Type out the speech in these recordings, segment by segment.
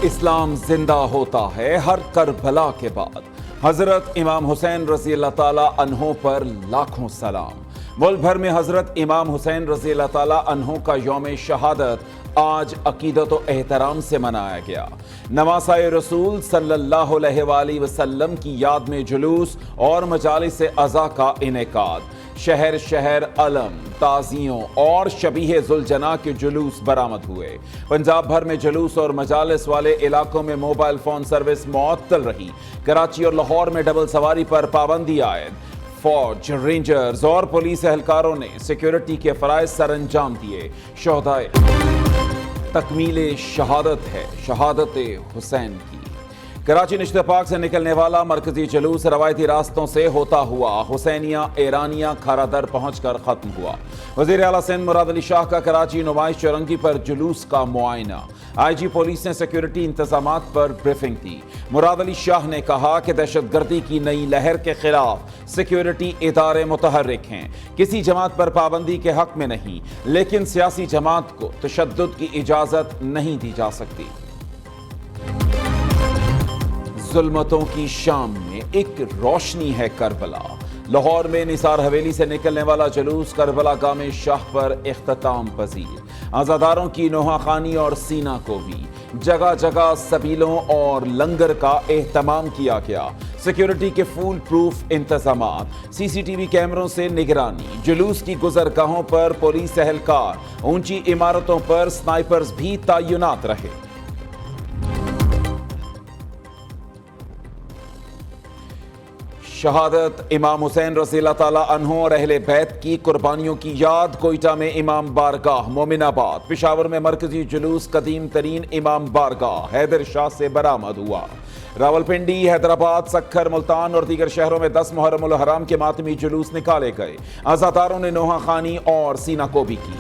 اسلام زندہ ہوتا ہے ہر کربلا کے بعد۔ حضرت امام حسین رضی اللہ تعالیٰ عنہ پر لاکھوں سلام۔ ملک بھر میں حضرت امام حسین رضی اللہ تعالیٰ عنہ کا یوم شہادت آج عقیدت و احترام سے منایا گیا۔ نواسہ رسول صلی اللہ علیہ وآلہ وسلم کی یاد میں جلوس اور مجالس عزا کا انعقاد۔ شہر شہر علم، تعزیوں اور شبیہ ذوالجناح کے جلوس برآمد ہوئے۔ پنجاب بھر میں جلوس اور مجالس والے علاقوں میں موبائل فون سروس معطل رہی۔ کراچی اور لاہور میں ڈبل سواری پر پابندی عائد۔ فوج، رینجرز اور پولیس اہلکاروں نے سیکیورٹی کے فرائض سر انجام دیے۔ شہدائے تکمیل شہادت ہے شہادت حسین کی۔ کراچی نشت پاک سے نکلنے والا مرکزی جلوس روایتی راستوں سے ہوتا ہوا حسینیہ ایرانیہ کھارا در پہنچ کر ختم ہوا۔ وزیر اعلیٰ سندھ مراد علی شاہ کا کراچی نمائش چورنگی پر جلوس کا معائنہ۔ آئی جی پولیس نے سیکیورٹی انتظامات پر بریفنگ دی۔ مراد علی شاہ نے کہا کہ دہشت گردی کی نئی لہر کے خلاف سیکیورٹی ادارے متحرک ہیں، کسی جماعت پر پابندی کے حق میں نہیں، لیکن سیاسی جماعت کو تشدد کی اجازت نہیں دی جا سکتی۔ ظلمتوں کی شام میں ایک روشنی ہے کربلا۔ لاہور میں نثار حویلی سے نکلنے والا جلوس کربلا گام شاہ پر اختتام پذیر۔ عزاداروں کی نوحہ خوانی اور سینہ کو بھی جگہ جگہ سبیلوں اور لنگر کا اہتمام کیا گیا۔ سیکیورٹی کے فول پروف انتظامات، سی سی ٹی وی کیمروں سے نگرانی، جلوس کی گزرگاہوں پر پولیس اہلکار، اونچی عمارتوں پر سنائپرز بھی تعینات رہے۔ شہادت امام حسین رضی اللہ تعالیٰ عنہ اور اہل بیت کی قربانیوں کی یاد۔ کوئٹہ میں امام بارگاہ، مومن آباد، پشاور میں مرکزی جلوس قدیم ترین امام بارگاہ حیدر شاہ سے برآمد ہوا۔ راولپنڈی، حیدرآباد، سکھر، ملتان اور دیگر شہروں میں 10 محرم الحرام کے ماتمی جلوس نکالے گئے۔ عزاداروں نے نوحہ خوانی اور سینہ کوبی کی۔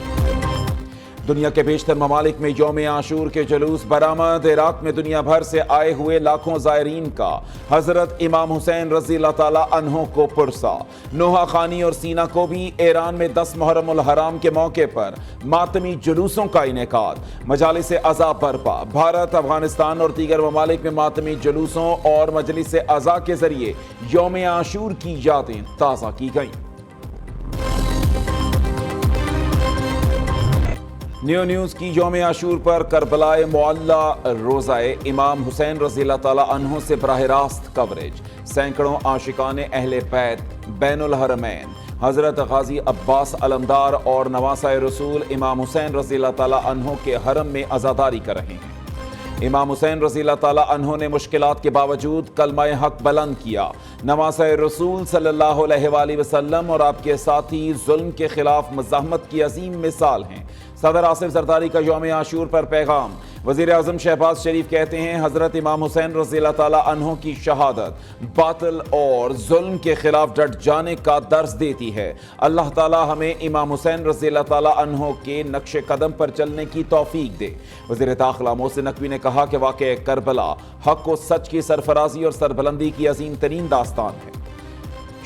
دنیا کے بیشتر ممالک میں یوم عاشور کے جلوس برآمد۔ عراق میں دنیا بھر سے آئے ہوئے لاکھوں زائرین کا حضرت امام حسین رضی اللہ تعالیٰ عنہ کو پرسا۔ نوحہ خوانی اور سینہ کوبی۔ ایران میں 10 محرم الحرام کے موقع پر ماتمی جلوسوں کا انعقاد۔ مجالس عزا برپا۔ بھارت، افغانستان اور دیگر ممالک میں ماتمی جلوسوں اور مجلس عزا کے ذریعے یوم عاشور کی یادیں تازہ کی گئیں۔ نیو نیوز کی یوم عاشور پر کربلا معلیٰ روزہ امام حسین رضی اللہ تعالیٰ عنہ سے براہ راست کوریج۔ سینکڑوں عاشقان اہل بیت بین الحرمین حضرت غازی عباس علمدار اور نواسہ رسول امام حسین رضی اللہ تعالیٰ عنہ کے حرم میں عزاداری کر رہے ہیں۔ امام حسین رضی اللہ تعالیٰ عنہ نے مشکلات کے باوجود کلمہ حق بلند کیا۔ نواسہ رسول صلی اللہ علیہ وآلہ وسلم اور آپ کے ساتھی ظلم کے خلاف مزاحمت کی عظیم مثال ہیں۔ صدر آصف زرداری کا یوم عاشور پر پیغام۔ وزیر اعظم شہباز شریف کہتے ہیں حضرت امام حسین رضی اللہ تعالیٰ عنہ کی شہادت باطل اور ظلم کے خلاف ڈٹ جانے کا درس دیتی ہے۔ اللہ تعالیٰ ہمیں امام حسین رضی اللہ تعالیٰ عنہ کے نقش قدم پر چلنے کی توفیق دے۔ وزیر داخلہ محسن نقوی نے کہا کہ واقعہ کربلا حق و سچ کی سرفرازی اور سربلندی کی عظیم ترین داستان ہے۔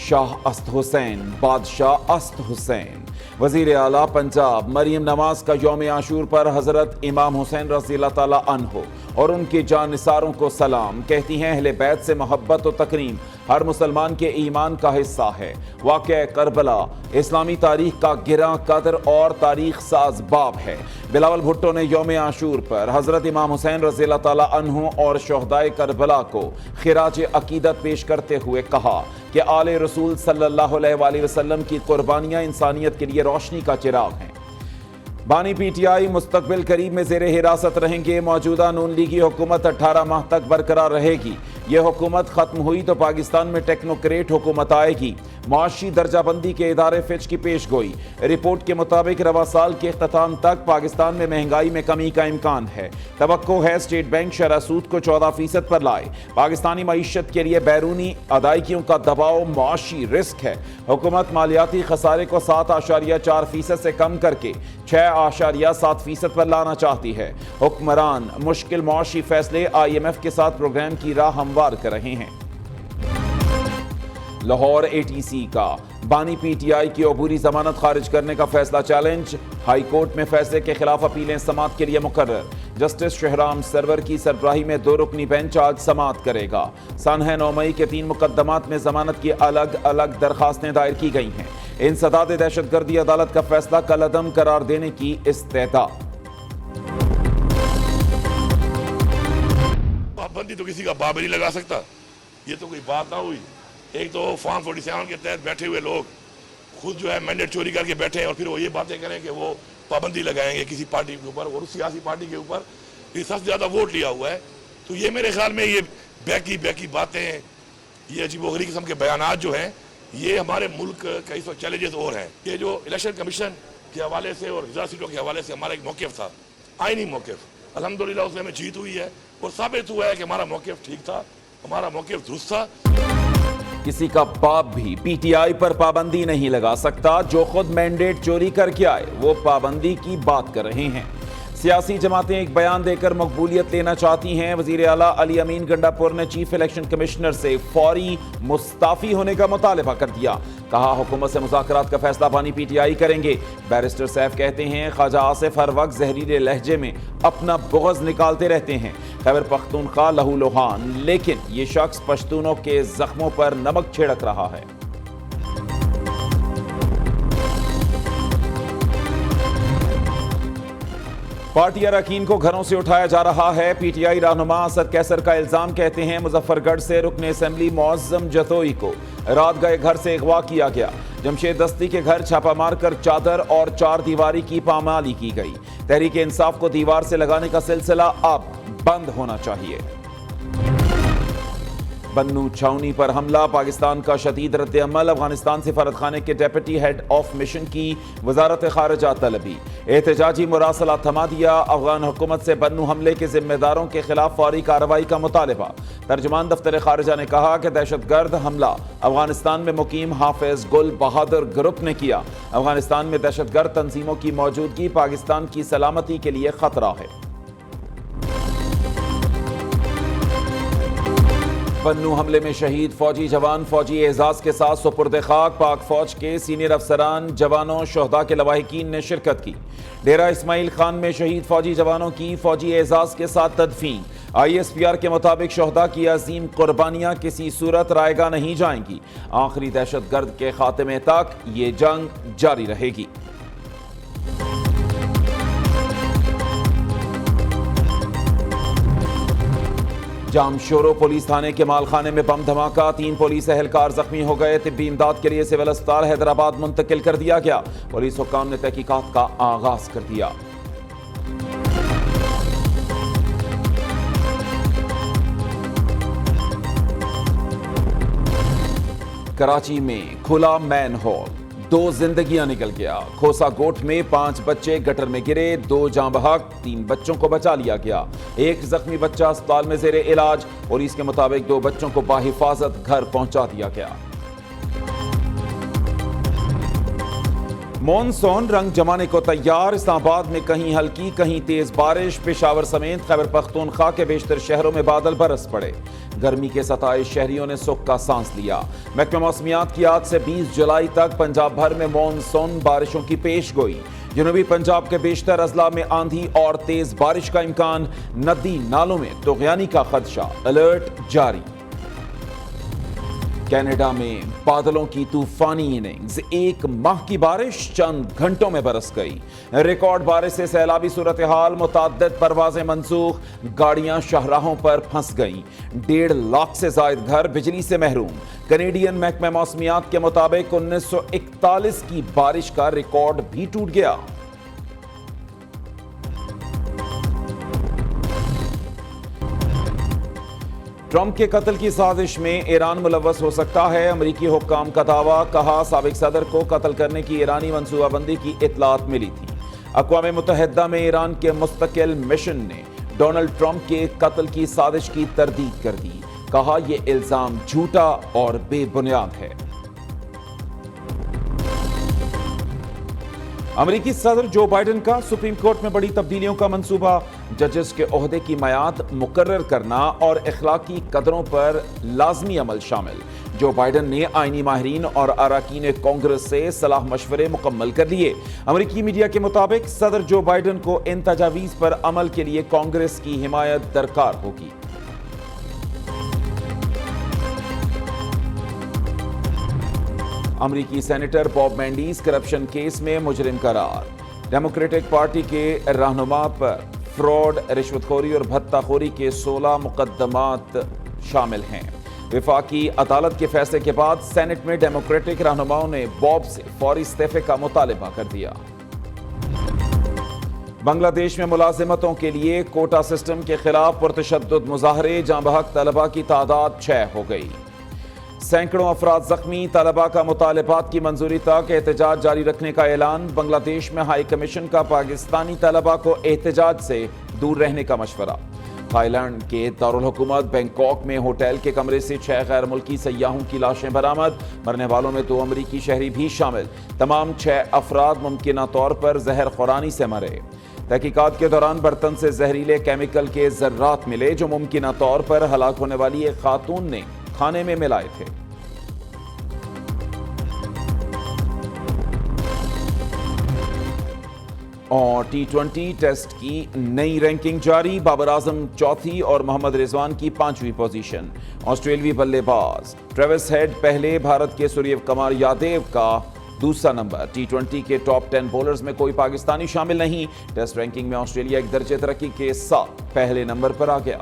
شاہ است حسین، بادشاہ است حسین۔ وزیر اعلیٰ پنجاب مریم نواز کا یوم عاشور پر حضرت امام حسین رضی اللہ تعالیٰ عنہ اور ان کے جان نثاروں کو سلام۔ کہتی ہیں اہل بیت سے محبت و تکریم ہر مسلمان کے ایمان کا حصہ ہے۔ واقعہ کربلا اسلامی تاریخ کا گراں قدر اور تاریخ ساز باب ہے۔ بلاول بھٹو نے یوم عاشور پر حضرت امام حسین رضی اللہ تعالیٰ عنہ اور شہدائے کربلا کو خراج عقیدت پیش کرتے ہوئے کہا کہ آل رسول صلی اللہ علیہ وآلہ وسلم کی قربانیاں انسانیت کے لیے روشنی کا چراغ ہیں۔ بانی پی ٹی آئی مستقبل قریب میں زیر حراست رہیں گے۔ موجودہ نون لیگی حکومت 18 ماہ تک برقرار رہے گی۔ یہ حکومت ختم ہوئی تو پاکستان میں ٹیکنوکریٹ حکومت آئے گی۔ معاشی درجہ بندی کے ادارے فچ کی پیش گوئی۔ رپورٹ کے مطابق رواں سال کے اختتام تک پاکستان میں مہنگائی میں کمی کا امکان ہے۔ توقع ہے اسٹیٹ بینک شرح سود کو 14% پر لائے۔ پاکستانی معیشت کے لیے بیرونی ادائیگیوں کا دباؤ معاشی رسک ہے۔ حکومت مالیاتی خسارے کو 7.4% سے کم کر کے 6.7% پر لانا چاہتی ہے۔ حکمران مشکل معاشی فیصلے IMF کے ساتھ پروگرام کی راہ ہموار کر رہے ہیں۔ لاہور ATC کا بانی پی ٹی آئی کی عبوری ضمانت خارج کرنے کا فیصلہ چیلنج، ہائی کورٹ میں فیصلے کے خلاف اپیلیں سماعت کے لیے مقرر۔ جسٹس شہرام سرور کی سربراہی میں 2 رکنی بینچ آج سماعت کرے گا۔ سانحہ 9 مئی کے 3 مقدمات میں ضمانت کی الگ الگ درخواستیں دائر کی گئی ہیں۔ انسداد دہشت گردی عدالت کا فیصلہ کالعدم قرار دینے کی استدعا۔ پابندی تو کسی کا باپ نہیں لگا سکتا، یہ تو کوئی بات نہ ہوئی۔ ایک تو فارم 47 کے تحت بیٹھے ہوئے لوگ خود جو ہے مینڈیٹ چوری کر کے بیٹھے ہیں اور پھر وہ یہ باتیں کریں کہ وہ پابندی لگائیں گے کسی پارٹی کے اوپر اور اس سیاسی پارٹی کے اوپر یہ سب سے زیادہ ووٹ لیا ہوا ہے۔ تو یہ میرے خیال میں یہ بیکی باتیں، یہ عجیب و غریب قسم کے بیانات جو ہیں، یہ ہمارے ملک کا اس وقت چیلنجز اور ہیں۔ یہ جو الیکشن کمیشن کے حوالے سے اور 1000 سیٹوں کے حوالے سے ہمارا ایک موقف تھا، آئینی موقف، الحمدللہ اس میں ہمیں جیت ہوئی ہے اور ثابت ہوا ہے کہ ہمارا موقف ٹھیک تھا، ہمارا موقف درست تھا۔ کسی کا باپ بھی پی ٹی آئی پر پابندی نہیں لگا سکتا۔ جو خود مینڈیٹ چوری کر کے آئے وہ پابندی کی بات کر رہے ہیں۔ سیاسی جماعتیں ایک بیان دے کر مقبولیت لینا چاہتی ہیں۔ وزیر اعلیٰ علی امین گنڈاپور نے چیف الیکشن کمشنر سے فوری مستعفی ہونے کا مطالبہ کر دیا۔ کہا حکومت سے مذاکرات کا فیصلہ بانی پی ٹی آئی کریں گے۔ بیرسٹر سیف کہتے ہیں خواجہ آصف ہر وقت زہریلے لہجے میں اپنا بغض نکالتے رہتے ہیں۔ خیبر پختونخوا لہو لوہان، لیکن یہ شخص پشتونوں کے زخموں پر نمک چھڑک رہا ہے۔ پارٹی اراکین کو گھروں سے اٹھایا جا رہا ہے۔ پی ٹی آئی رہنما اسد کیسر کا الزام، کہتے ہیں مظفر گڑھ سے رکن اسمبلی معظم جتوئی کو رات گئے گھر سے اغوا کیا گیا۔ جمشید دستی کے گھر چھاپہ مار کر چادر اور 4 دیواری کی پامالی کی گئی۔ تحریک انصاف کو دیوار سے لگانے کا سلسلہ اب بند ہونا چاہیے۔ بنو چھاونی پر حملہ، پاکستان کا شدید رد عمل، افغانستان سفارت خانے کے ڈیپٹی ہیڈ آف مشن کی وزارت خارجہ طلبی، احتجاجی مراسلہ تھما دیا، افغان حکومت سے بنو حملے کے ذمہ داروں کے خلاف فوری کارروائی کا مطالبہ۔ ترجمان دفتر خارجہ نے کہا کہ دہشت گرد حملہ افغانستان میں مقیم حافظ گل بہادر گروپ نے کیا۔ افغانستان میں دہشت گرد تنظیموں کی موجودگی پاکستان کی سلامتی کے لیے خطرہ ہے۔ بنو حملے میں شہید فوجی جوان فوجی اعزاز کے ساتھ سپرد خاک، پاک فوج کے سینئر افسران، جوانوں، شہداء کے لواحقین نے شرکت کی۔ ڈیرہ اسماعیل خان میں شہید فوجی جوانوں کی فوجی اعزاز کے ساتھ تدفین۔ آئی ایس پی آر کے مطابق شہداء کی عظیم قربانیاں کسی صورت رائے گاہ نہیں جائیں گی۔ آخری دہشت گرد کے خاتمے تک یہ جنگ جاری رہے گی۔ جامشورو پولیس تھانے کے مالخانے میں بم دھماکہ، 3 پولیس اہلکار زخمی ہو گئے۔ طبی امداد کے لیے سول اسپتال حیدرآباد منتقل کر دیا گیا۔ پولیس حکام نے تحقیقات کا آغاز کر دیا۔ کراچی میں کھلا مین ہول، 2 زندگیاں نکل گیا۔ کھوسا گوٹ میں 5 بچے گٹر میں گرے، 2 جاں بحق، 3 بچوں کو بچا لیا گیا۔ 1 زخمی بچہ اسپتال میں زیر علاج۔ پولیس کے مطابق 2 بچوں کو بحفاظت گھر پہنچا دیا گیا۔ مونسون رنگ جمانے کو تیار، اسلام آباد میں کہیں ہلکی کہیں تیز بارش، پشاور سمیت خیبر پختونخوا کے بیشتر شہروں میں بادل برس پڑے۔ گرمی کے 27 شہریوں نے سکھ کا سانس لیا۔ محکمہ موسمیات کی آج سے 20 جولائی تک پنجاب بھر میں مونسون بارشوں کی پیش گوئی۔ جنوبی پنجاب کے بیشتر اضلاع میں آندھی اور تیز بارش کا امکان، ندی نالوں میں طغیانی کا خدشہ، الرٹ جاری۔ کینیڈا میں بادلوں کی طوفانی اننگز، 1 ماہ کی بارش چند گھنٹوں میں برس گئی۔ ریکارڈ بارش سے سیلابی صورتحال، متعدد پروازیں منسوخ، گاڑیاں شاہراہوں پر پھنس گئیں، 1.5 لاکھ سے زائد گھر بجلی سے محروم۔ کینیڈین محکمہ موسمیات کے مطابق 1941 کی بارش کا ریکارڈ بھی ٹوٹ گیا۔ ٹرمپ کے قتل کی سازش میں ایران ملوث ہو سکتا ہے، امریکی حکام کا دعویٰ۔ کہا سابق صدر کو قتل کرنے کی ایرانی منصوبہ بندی کی اطلاعات ملی تھی۔ اقوام متحدہ میں ایران کے مستقل مشن نے ڈونلڈ ٹرمپ کے قتل کی سازش کی تردید کر دی۔ کہا یہ الزام جھوٹا اور بے بنیاد ہے۔ امریکی صدر جو بائیڈن کا سپریم کورٹ میں بڑی تبدیلیوں کا منصوبہ، ججز کے عہدے کی میعاد مقرر کرنا اور اخلاقی قدروں پر لازمی عمل شامل۔ جو بائیڈن نے آئینی ماہرین اور اراکین کانگریس سے صلاح مشورے مکمل کر لیے۔ امریکی میڈیا کے مطابق صدر جو بائیڈن کو ان تجاویز پر عمل کے لیے کانگریس کی حمایت درکار ہوگی۔ امریکی سینیٹر باب مینڈیز کرپشن کیس میں مجرم قرار۔ ڈیموکریٹک پارٹی کے رہنما پر فراڈ، رشوت خوری اور بھتہ خوری کے 16 مقدمات شامل ہیں۔ وفاقی عدالت کے فیصلے کے بعد سینٹ میں ڈیموکریٹک رہنماؤں نے باب سے فوری استعفے کا مطالبہ کر دیا۔ بنگلہ دیش میں ملازمتوں کے لیے کوٹا سسٹم کے خلاف پرتشدد مظاہرے، جاں بحق طلباء کی تعداد 6 ہو گئی۔ سینکڑوں افراد زخمی، طلباء کا مطالبات کی منظوری تک احتجاج جاری رکھنے کا اعلان۔ بنگلہ دیش میں ہائی کمیشن کا پاکستانی طلباء کو احتجاج سے دور رہنے کا مشورہ۔ تھائی لینڈ کے دارالحکومت بینکاک میں ہوٹل کے کمرے سے 6 غیر ملکی سیاحوں کی لاشیں برآمد، مرنے والوں میں 2 امریکی شہری بھی شامل۔ تمام 6 افراد ممکنہ طور پر زہر خورانی سے مرے۔ تحقیقات کے دوران برتن سے زہریلے کیمیکل کے ذرات ملے جو ممکنہ طور پر ہلاک ہونے والی ایک خاتون نے کھانے میں ملائے تھے۔ اور T20 ٹیسٹ کی نئی رینکنگ جاری، بابر اعظم 4تھی اور محمد رضوان کی 5ویں پوزیشن۔ آسٹریلوی بلے باز ٹریوس ہیڈ پہلے، بھارت کے سوریو کمار یادیو کا دوسرا نمبر۔ T20 کے ٹاپ 10 بولرز میں کوئی پاکستانی شامل نہیں۔ ٹیسٹ رینکنگ میں آسٹریلیا ایک درجے ترقی کے ساتھ پہلے نمبر پر آ گیا۔